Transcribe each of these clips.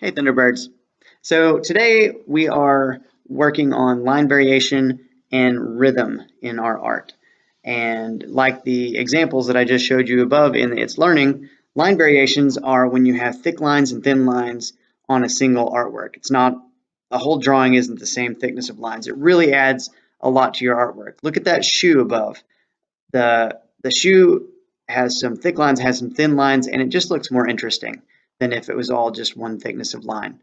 Hey Thunderbirds. So today we are working on line variation and rhythm in our art. And like the examples that I just showed you above in It's Learning, line variations are when you have thick lines and thin lines on a single artwork. It's not, a whole drawing isn't the same thickness of lines. It really adds a lot to your artwork. Look at that shoe above. The shoe has some thick lines, has some thin lines, and it just looks more interesting than if it was all just one thickness of line.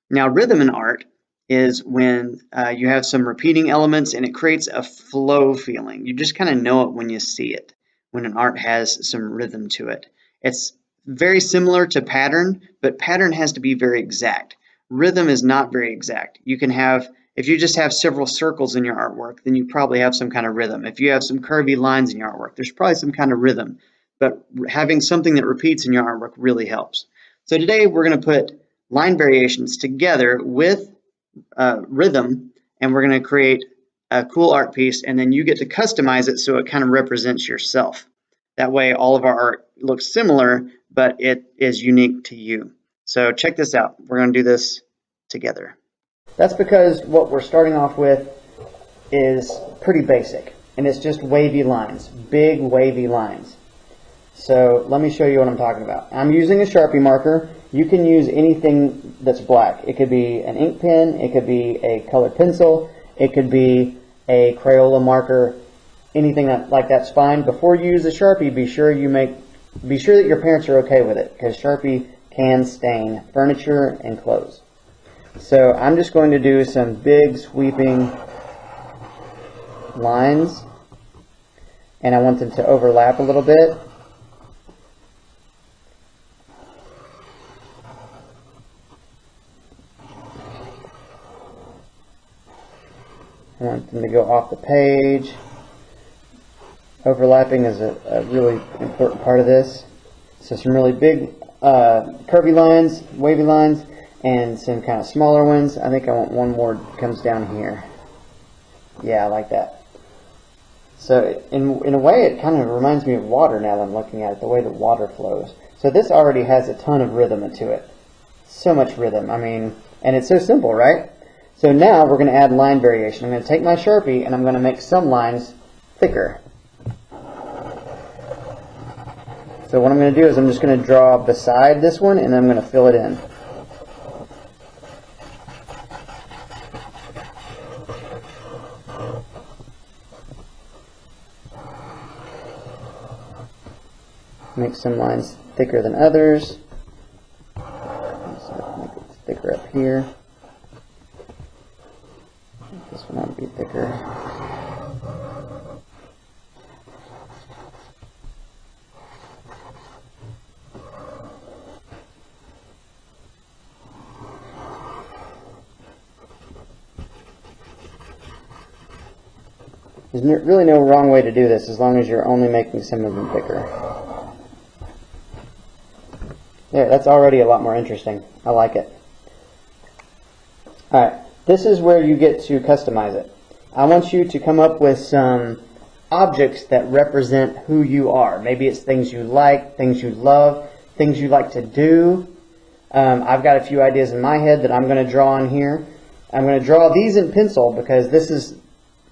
Now, rhythm in art is when you have some repeating elements and it creates a flow feeling. You just kind of know it when you see it, when an art has some rhythm to it. It's very similar to pattern, but pattern has to be very exact. Rhythm is not very exact. You can have, if you just have several circles in your artwork, then you probably have some kind of rhythm. If you have some curvy lines in your artwork, there's probably some kind of rhythm. But having something that repeats in your artwork really helps. So today we're going to put line variations together with rhythm, and we're going to create a cool art piece, and then you get to customize it so it kind of represents yourself. That way all of our art looks similar, but it is unique to you. So check this out. We're going to do this together. That's because what we're starting off with is pretty basic, and it's just wavy lines, big wavy lines. So let me show you what I'm talking about. I'm using a Sharpie marker. You can use anything that's black. It could be an ink pen, it could be a colored pencil, it could be a Crayola marker, anything like that's fine. Before you use a Sharpie, be sure that your parents are okay with it, because Sharpie can stain furniture and clothes. So I'm just going to do some big sweeping lines, and I want them to overlap a little bit. I want them to go off the page. Overlapping is a really important part of this. So some really big curvy lines, wavy lines, and some kind of smaller ones. I think I want one more that comes down here. Yeah, I like that. So in a way it kind of reminds me of water now that I'm looking at it, the way that water flows. So this already has a ton of rhythm to it. So much rhythm. I mean, and it's so simple, right? So now we're going to add line variation. I'm going to take my Sharpie and I'm going to make some lines thicker. So what I'm going to do is I'm just going to draw beside this one and then I'm going to fill it in. Make some lines thicker than others. So make it thicker up here. This one ought to be thicker. There's really no wrong way to do this as long as you're only making some of them thicker. There, that's already a lot more interesting. I like it. Alright. This is where you get to customize it. I want you to come up with some objects that represent who you are. Maybe it's things you like, things you love, things you like to do. I've got a few ideas in my head that I'm going to draw on here. I'm going to draw these in pencil because this is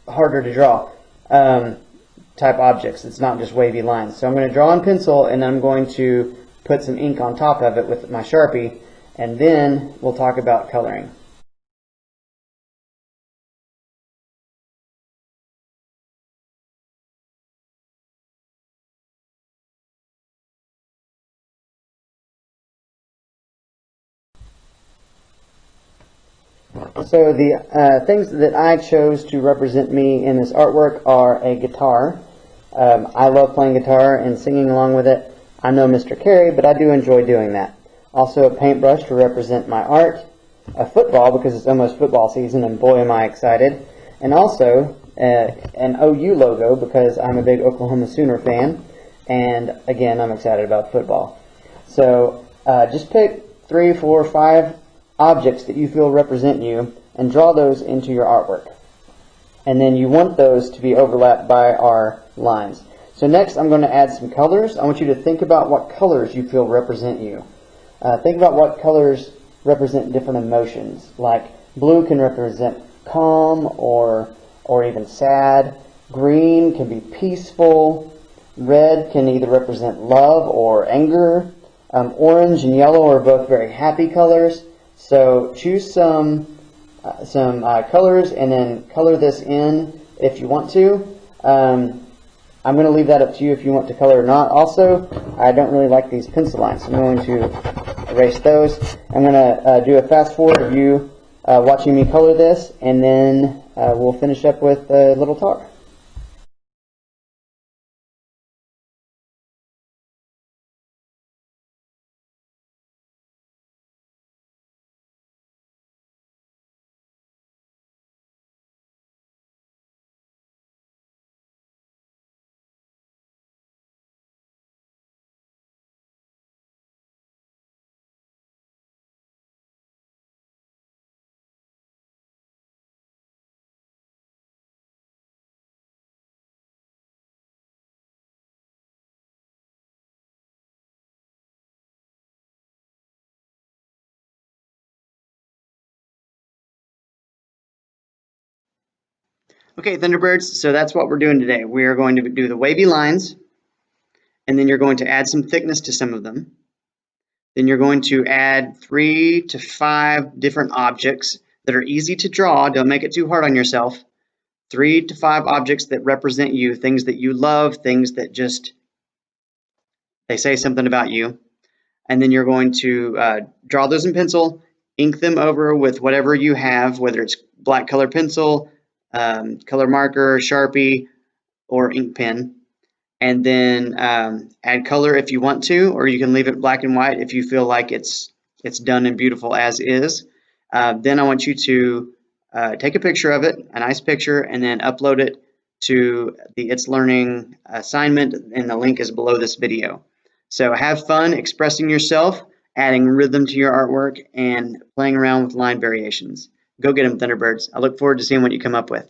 harder to draw type objects. It's not just wavy lines. So I'm going to draw in pencil and then I'm going to put some ink on top of it with my Sharpie, and then we'll talk about coloring. So the things that I chose to represent me in this artwork are a guitar. I love playing guitar and singing along with it. I'm no Mr. Carey, but I do enjoy doing that. Also a paintbrush to represent my art. A football because it's almost football season and boy am I excited. And also an OU logo because I'm a big Oklahoma Sooner fan. And again, I'm excited about football. So just pick 3, 4, 5 objects that you feel represent you and draw those into your artwork. And then you want those to be overlapped by our lines. So next I'm going to add some colors. I want you to think about what colors you feel represent you. Think about what colors represent different emotions. Like blue can represent calm or even sad. Green can be peaceful. Red can either represent love or anger. Orange and yellow are both very happy colors. So choose some colors and then color this in if you want to. I'm going to leave that up to you if you want to color or not. Also, I don't really like these pencil lines, so I'm going to erase those. I'm going to do a fast forward of you watching me color this, and then we'll finish up with a little talk. Okay, Thunderbirds, so that's what we're doing today. We are going to do the wavy lines, and then you're going to add some thickness to some of them. Then you're going to add 3 to 5 different objects that are easy to draw. Don't make it too hard on yourself. 3 to 5 objects that represent you, things that you love, things that just, they say something about you. And then you're going to draw those in pencil, ink them over with whatever you have, whether it's black color pencil, color marker, Sharpie, or ink pen. And then add color if you want to, or you can leave it black and white if you feel like it's done and beautiful as is. Then I want you to take a picture of it, a nice picture, and then upload it to the It's Learning assignment, and the link is below this video. So have fun expressing yourself, adding rhythm to your artwork, and playing around with line variations. Go get them, Thunderbirds. I look forward to seeing what you come up with.